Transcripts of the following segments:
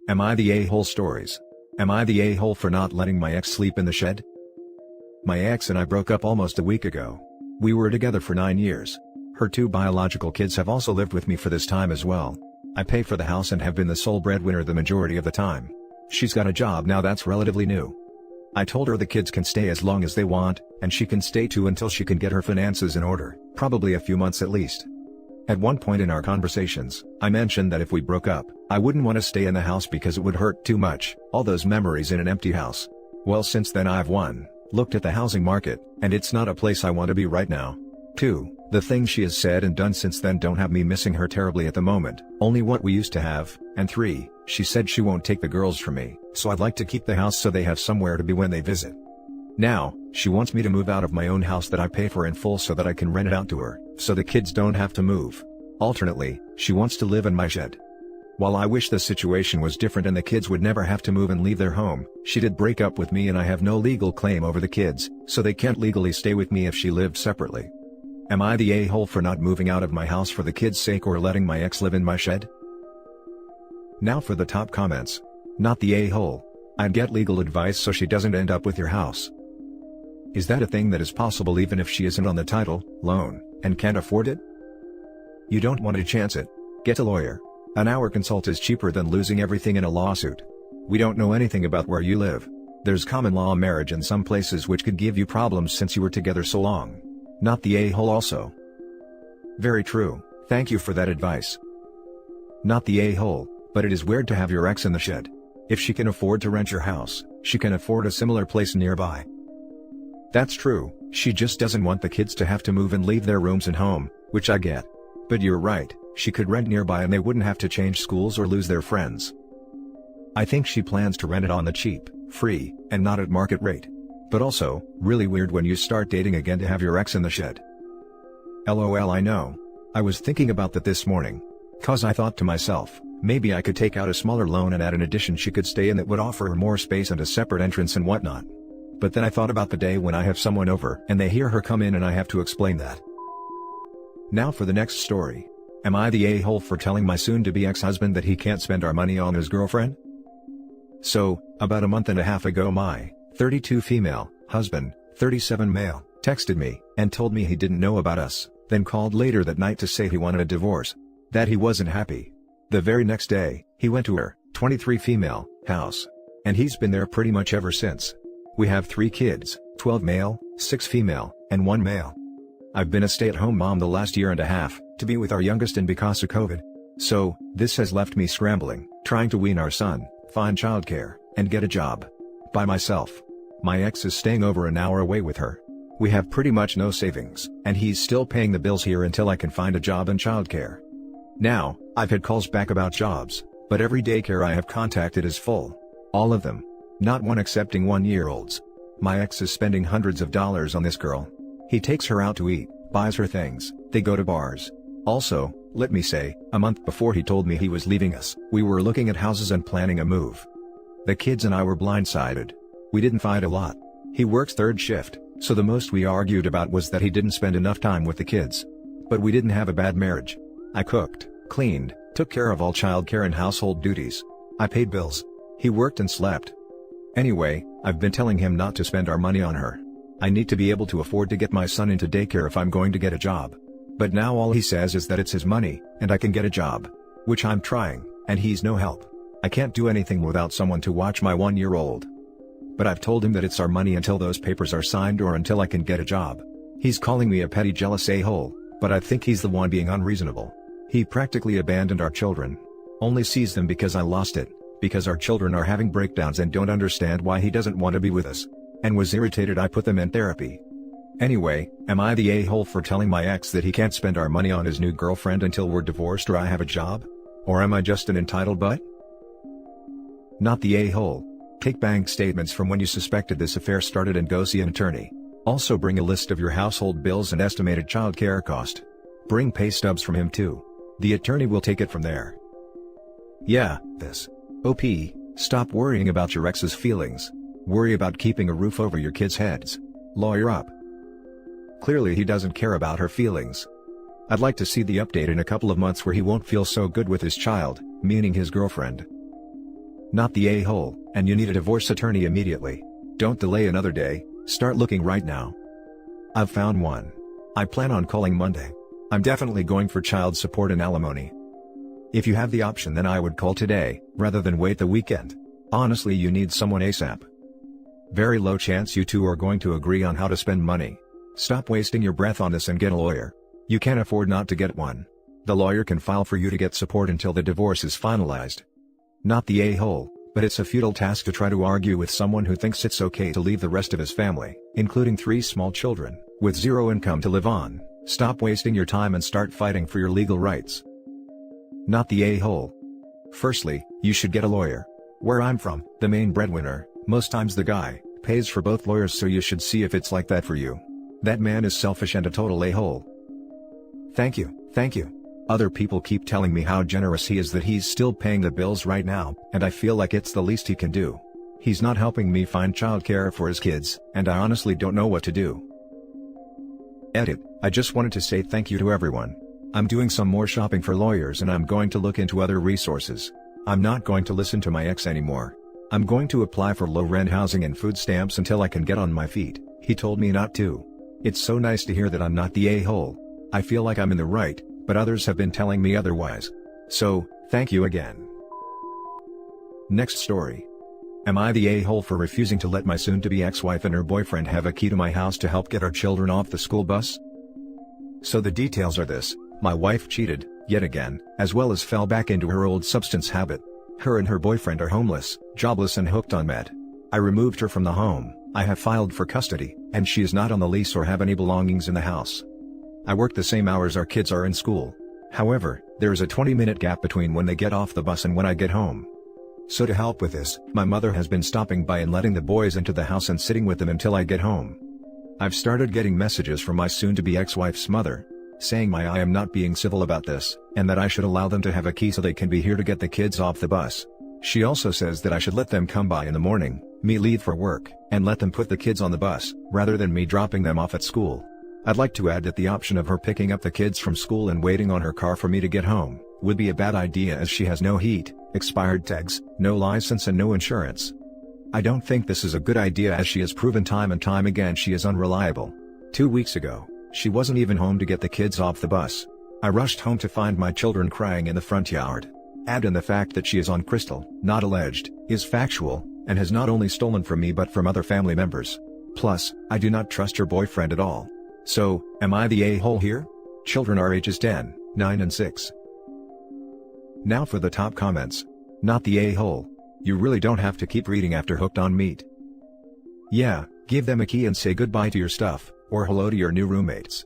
Am I the a-hole stories? Am I the a-hole for not letting my ex sleep in the shed? My ex and I broke up almost a week ago. We were together for 9 years. Her 2 biological kids have also lived with me for this time as well. I pay for the house and have been the sole breadwinner the majority of the time. She's got a job now that's relatively new. I told her the kids can stay as long as they want, and she can stay too until she can get her finances in order, probably a few months at least. At one point in our conversations, I mentioned that if we broke up, I wouldn't want to stay in the house because it would hurt too much, all those memories in an empty house. Well, since then I've looked at the housing market, and it's not a place I want to be right now. 2. The things she has said and done since then don't have me missing her terribly at the moment, only what we used to have, and 3. She said she won't take the girls from me, so I'd like to keep the house so they have somewhere to be when they visit. Now, she wants me to move out of my own house that I pay for in full so that I can rent it out to her, so the kids don't have to move. Alternately, she wants to live in my shed. While I wish the situation was different and the kids would never have to move and leave their home, she did break up with me and I have no legal claim over the kids, so they can't legally stay with me if she lived separately. Am I the a-hole for not moving out of my house for the kids' sake or letting my ex live in my shed? Now for the top comments. Not the a-hole. I'd get legal advice so she doesn't end up with your house. Is that a thing that is possible even if she isn't on the title, loan, and can't afford it? You don't want to chance it. Get a lawyer. An hour consult is cheaper than losing everything in a lawsuit. We don't know anything about where you live. There's common law marriage in some places which could give you problems since you were together so long. Not the a-hole also. Very true, thank you for that advice. Not the a-hole, but it is weird to have your ex in the shed. If she can afford to rent your house, she can afford a similar place nearby. That's true, she just doesn't want the kids to have to move and leave their rooms and home, which I get. But you're right, she could rent nearby and they wouldn't have to change schools or lose their friends. I think she plans to rent it on the cheap, free, and not at market rate. But also, really weird when you start dating again to have your ex in the shed. LOL, I know. I was thinking about that this morning. Cause I thought to myself, maybe I could take out a smaller loan and add an addition she could stay in that would offer her more space and a separate entrance and whatnot. But then I thought about the day when I have someone over and they hear her come in and I have to explain that. Now for the next story. Am I the a-hole for telling my soon-to-be ex-husband that he can't spend our money on his girlfriend? So, about a month and a half ago my 32 female husband, 37 male, texted me and told me he didn't know about us, then called later that night to say he wanted a divorce. That he wasn't happy. The very next day, he went to her, 23 female, house. And he's been there pretty much ever since. We have 3 kids, 12 male, 6 female, and 1 male. I've been a stay-at-home mom the last year and a half, to be with our youngest and because of COVID. So, this has left me scrambling, trying to wean our son, find childcare, and get a job. By myself. My ex is staying over an hour away with her. We have pretty much no savings, and he's still paying the bills here until I can find a job and childcare. Now, I've had calls back about jobs, but every daycare I have contacted is full. All of them. Not one accepting 1-year-olds. My ex is spending hundreds of dollars on this girl. He takes her out to eat, buys her things, they go to bars. Also, let me say, a month before he told me he was leaving us, we were looking at houses and planning a move. The kids and I were blindsided. We didn't fight a lot. He works 3rd shift, so the most we argued about was that he didn't spend enough time with the kids. But we didn't have a bad marriage. I cooked, cleaned, took care of all childcare and household duties. I paid bills. He worked and slept. Anyway, I've been telling him not to spend our money on her. I need to be able to afford to get my son into daycare if I'm going to get a job. But now all he says is that it's his money, and I can get a job. Which I'm trying, and he's no help. I can't do anything without someone to watch my 1-year-old. But I've told him that it's our money until those papers are signed or until I can get a job. He's calling me a petty jealous a-hole, but I think he's the one being unreasonable. He practically abandoned our children. Only sees them because I lost it, because our children are having breakdowns and don't understand why he doesn't want to be with us. And was irritated I put them in therapy. Anyway, am I the a-hole for telling my ex that he can't spend our money on his new girlfriend until we're divorced or I have a job? Or am I just an entitled butt? Not the a-hole. Take bank statements from when you suspected this affair started and go see an attorney. Also bring a list of your household bills and estimated child care cost. Bring pay stubs from him too. The attorney will take it from there. Yeah, this. OP, stop worrying about your ex's feelings. Worry about keeping a roof over your kids' heads. Lawyer up. Clearly he doesn't care about her feelings. I'd like to see the update in a couple of months where he won't feel so good with his child, meaning his girlfriend. Not the a-hole, and you need a divorce attorney immediately. Don't delay another day, start looking right now. I've found one. I plan on calling Monday. I'm definitely going for child support and alimony. If you have the option, then I would call today, rather than wait the weekend. Honestly, you need someone ASAP. Very low chance you two are going to agree on how to spend money. Stop wasting your breath on this and get a lawyer. You can't afford not to get one. The lawyer can file for you to get support until the divorce is finalized. Not the a-hole, but it's a futile task to try to argue with someone who thinks it's okay to leave the rest of his family, including 3 small children, with 0 income to live on. Stop wasting your time and start fighting for your legal rights. Not the a-hole. Firstly, you should get a lawyer. Where I'm from, the main breadwinner, most times the guy, pays for both lawyers, so you should see if it's like that for you. That man is selfish and a total a-hole. Thank you. Other people keep telling me how generous he is, that he's still paying the bills right now, and I feel like it's the least he can do. He's not helping me find childcare for his kids, and I honestly don't know what to do. Edit. I just wanted to say thank you to everyone. I'm doing some more shopping for lawyers, and I'm going to look into other resources. I'm not going to listen to my ex anymore. I'm going to apply for low-rent housing and food stamps until I can get on my feet. He told me not to. It's so nice to hear that I'm not the a-hole. I feel like I'm in the right, but others have been telling me otherwise. So, thank you again. Next story. Am I the a-hole for refusing to let my soon-to-be ex-wife and her boyfriend have a key to my house to help get our children off the school bus? So the details are this: my wife cheated, yet again, as well as fell back into her old substance habit. Her and her boyfriend are homeless, jobless and hooked on meth. I removed her from the home, I have filed for custody, and she is not on the lease or have any belongings in the house. I work the same hours our kids are in school. However, there is a 20-minute gap between when they get off the bus and when I get home. So to help with this, my mother has been stopping by and letting the boys into the house and sitting with them until I get home. I've started getting messages from my soon-to-be ex-wife's mother, saying I am not being civil about this, and that I should allow them to have a key so they can be here to get the kids off the bus. She also says that I should let them come by in the morning, me leave for work, and let them put the kids on the bus, rather than me dropping them off at school. I'd like to add that the option of her picking up the kids from school and waiting on her car for me to get home would be a bad idea, as she has no heat, expired tags, no license and no insurance. I don't think this is a good idea, as she has proven time and time again she is unreliable. 2 weeks ago, she wasn't even home to get the kids off the bus. I rushed home to find my children crying in the front yard. Add in the fact that she is on crystal, not alleged, is factual, and has not only stolen from me but from other family members. Plus, I do not trust her boyfriend at all. So, am I the a-hole here? Children are ages 10, 9 and 6. Now for the top comments. Not the a-hole. You really don't have to keep reading after hooked on meat. Yeah, give them a key and say goodbye to your stuff, or hello to your new roommates.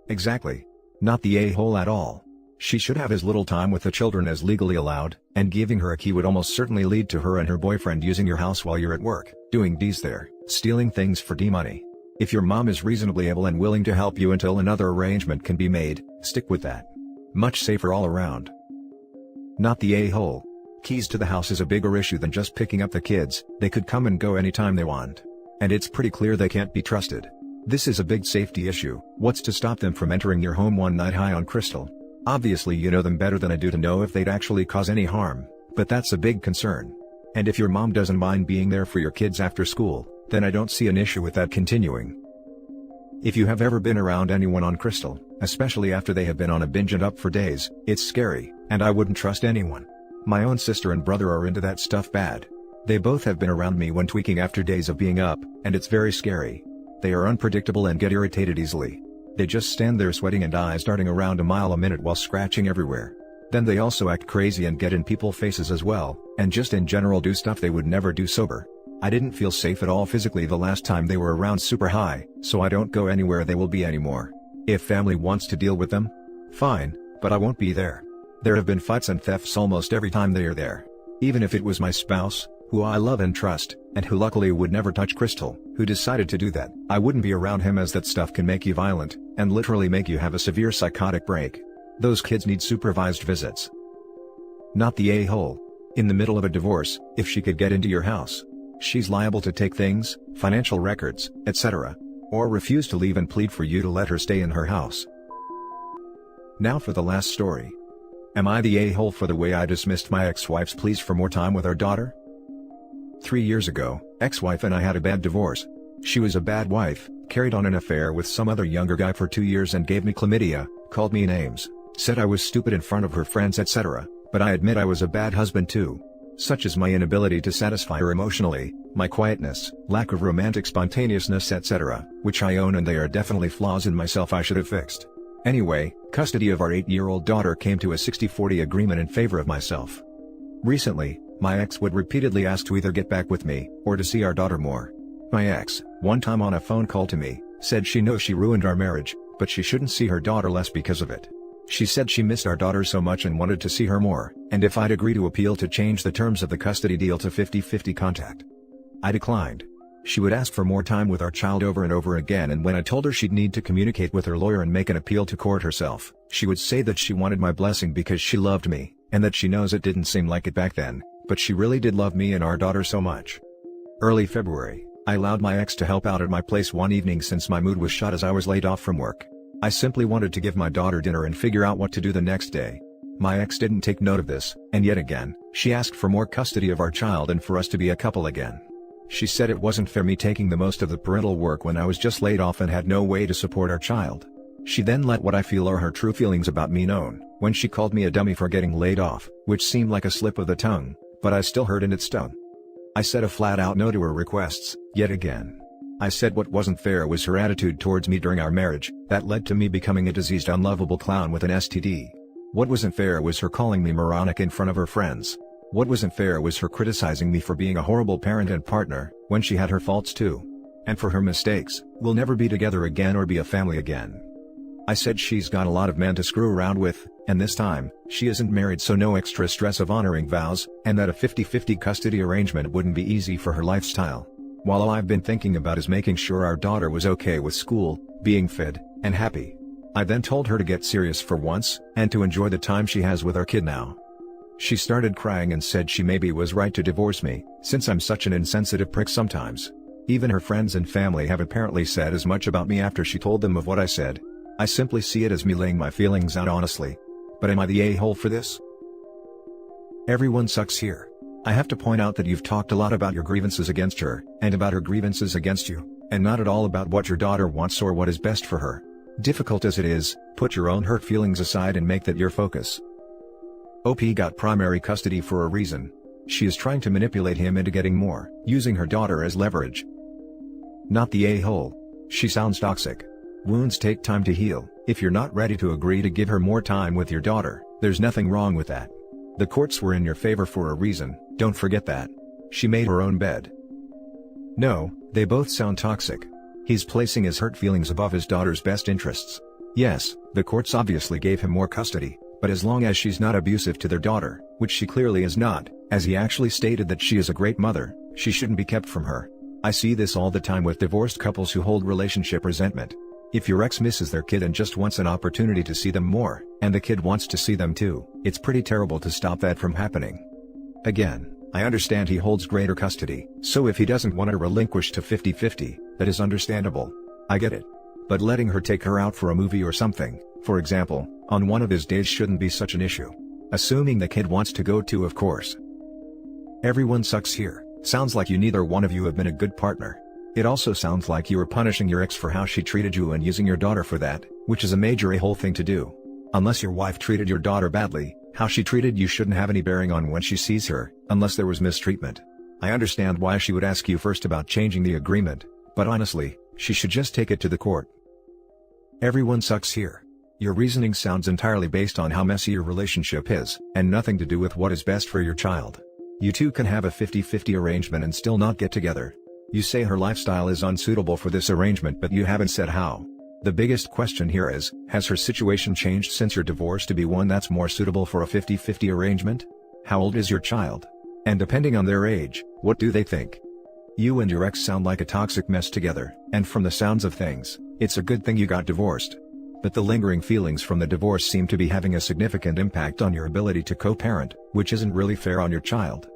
Exactly. Not the a-hole at all. She should have as little time with the children as legally allowed, and giving her a key would almost certainly lead to her and her boyfriend using your house while you're at work, doing D's there, stealing things for D-money. If your mom is reasonably able and willing to help you until another arrangement can be made, stick with that. Much safer all around. Not the a-hole. Keys to the house is a bigger issue than just picking up the kids. They could come and go anytime they want. And it's pretty clear they can't be trusted. This is a big safety issue. What's to stop them from entering your home one night high on crystal? Obviously you know them better than I do to know if they'd actually cause any harm, but that's a big concern. And if your mom doesn't mind being there for your kids after school, then I don't see an issue with that continuing. If you have ever been around anyone on crystal, especially after they have been on a binge and up for days, it's scary, and I wouldn't trust anyone. My own sister and brother are into that stuff bad. They both have been around me when tweaking after days of being up, and it's very scary. They are unpredictable and get irritated easily. They just stand there sweating and eyes darting around a mile a minute while scratching everywhere. Then they also act crazy and get in people's faces as well, and just in general do stuff they would never do sober. I didn't feel safe at all physically the last time they were around super high, so I don't go anywhere they will be anymore. If family wants to deal with them, fine, but I won't be there. There have been fights and thefts almost every time they are there. Even if it was my spouse, who I love and trust, and who luckily would never touch crystal, who decided to do that, I wouldn't be around him, as that stuff can make you violent, and literally make you have a severe psychotic break. Those kids need supervised visits. Not the a-hole. In the middle of a divorce, if she could get into your house, she's liable to take things, financial records, etc., or refuse to leave and plead for you to let her stay in her house. Now for the last story. Am I the a-hole for the way I dismissed my ex-wife's pleas for more time with our daughter? 3 years ago, ex-wife and I had a bad divorce. She was a bad wife, carried on an affair with some other younger guy for 2 years and gave me chlamydia, called me names, said I was stupid in front of her friends etc., but I admit I was a bad husband too. Such is my inability to satisfy her emotionally, my quietness, lack of romantic spontaneousness etc., which I own, and they are definitely flaws in myself I should have fixed. Anyway, custody of our 8-year-old daughter came to a 60-40 agreement in favor of myself. Recently, my ex would repeatedly ask to either get back with me, or to see our daughter more. My ex, one time on a phone call to me, said she knows she ruined our marriage, but she shouldn't see her daughter less because of it. She said she missed our daughter so much and wanted to see her more, and if I'd agree to appeal to change the terms of the custody deal to 50-50 contact. I declined. She would ask for more time with our child over and over again, and when I told her she'd need to communicate with her lawyer and make an appeal to court herself, she would say that she wanted my blessing because she loved me, and that she knows it didn't seem like it back then, but she really did love me and our daughter so much. Early February, I allowed my ex to help out at my place one evening since my mood was shot as I was laid off from work. I simply wanted to give my daughter dinner and figure out what to do the next day. My ex didn't take note of this, and yet again, she asked for more custody of our child and for us to be a couple again. She said it wasn't fair me taking the most of the parental work when I was just laid off and had no way to support our child. She then let what I feel are her true feelings about me known, when she called me a dummy for getting laid off, which seemed like a slip of the tongue, but I still heard and it stung. I said a flat-out no to her requests, yet again. I said what wasn't fair was her attitude towards me during our marriage, that led to me becoming a diseased unlovable clown with an STD. What wasn't fair was her calling me moronic in front of her friends. What wasn't fair was her criticizing me for being a horrible parent and partner, when she had her faults too. And for her mistakes, we'll never be together again or be a family again. I said she's got a lot of men to screw around with, and this time, she isn't married so no extra stress of honoring vows, and that a 50-50 custody arrangement wouldn't be easy for her lifestyle. While all I've been thinking about is making sure our daughter was okay with school, being fed, and happy. I then told her to get serious for once, and to enjoy the time she has with our kid now. She started crying and said she maybe was right to divorce me, since I'm such an insensitive prick sometimes. Even her friends and family have apparently said as much about me after she told them of what I said. I simply see it as me laying my feelings out honestly. But am I the a-hole for this? Everyone sucks here. I have to point out that you've talked a lot about your grievances against her, and about her grievances against you, and not at all about what your daughter wants or what is best for her. Difficult as it is, put your own hurt feelings aside and make that your focus. OP got primary custody for a reason. She is trying to manipulate him into getting more, using her daughter as leverage. Not the a-hole. She sounds toxic. Wounds take time to heal. If you're not ready to agree to give her more time with your daughter, there's nothing wrong with that. The courts were in your favor for a reason, don't forget that. She made her own bed. No, they both sound toxic. He's placing his hurt feelings above his daughter's best interests. Yes, the courts obviously gave him more custody, but as long as she's not abusive to their daughter, which she clearly is not, as he actually stated that she is a great mother, she shouldn't be kept from her. I see this all the time with divorced couples who hold relationship resentment. If your ex misses their kid and just wants an opportunity to see them more, and the kid wants to see them too, it's pretty terrible to stop that from happening. Again, I understand he holds greater custody, so if he doesn't want to relinquish to 50-50, that is understandable. I get it. But letting her take her out for a movie or something, for example, on one of his days shouldn't be such an issue. Assuming the kid wants to go too, of course. Everyone sucks here. Sounds like neither one of you have been a good partner. It also sounds like you were punishing your ex for how she treated you and using your daughter for that, which is a major a-hole thing to do. Unless your wife treated your daughter badly, how she treated you shouldn't have any bearing on when she sees her, unless there was mistreatment. I understand why she would ask you first about changing the agreement, but honestly, she should just take it to the court. Everyone sucks here. Your reasoning sounds entirely based on how messy your relationship is, and nothing to do with what is best for your child. You two can have a 50-50 arrangement and still not get together. You say her lifestyle is unsuitable for this arrangement, but you haven't said how. The biggest question here is, has her situation changed since your divorce to be one that's more suitable for a 50-50 arrangement? How old is your child? And depending on their age, what do they think? You and your ex sound like a toxic mess together, and from the sounds of things, it's a good thing you got divorced. But the lingering feelings from the divorce seem to be having a significant impact on your ability to co-parent, which isn't really fair on your child.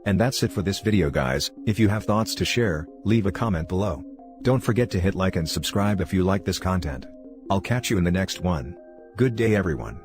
And that's it for this video, guys. If you have thoughts to share, leave a comment below. Don't forget to hit like and subscribe if you like this content. I'll catch you in the next one. Good day, everyone.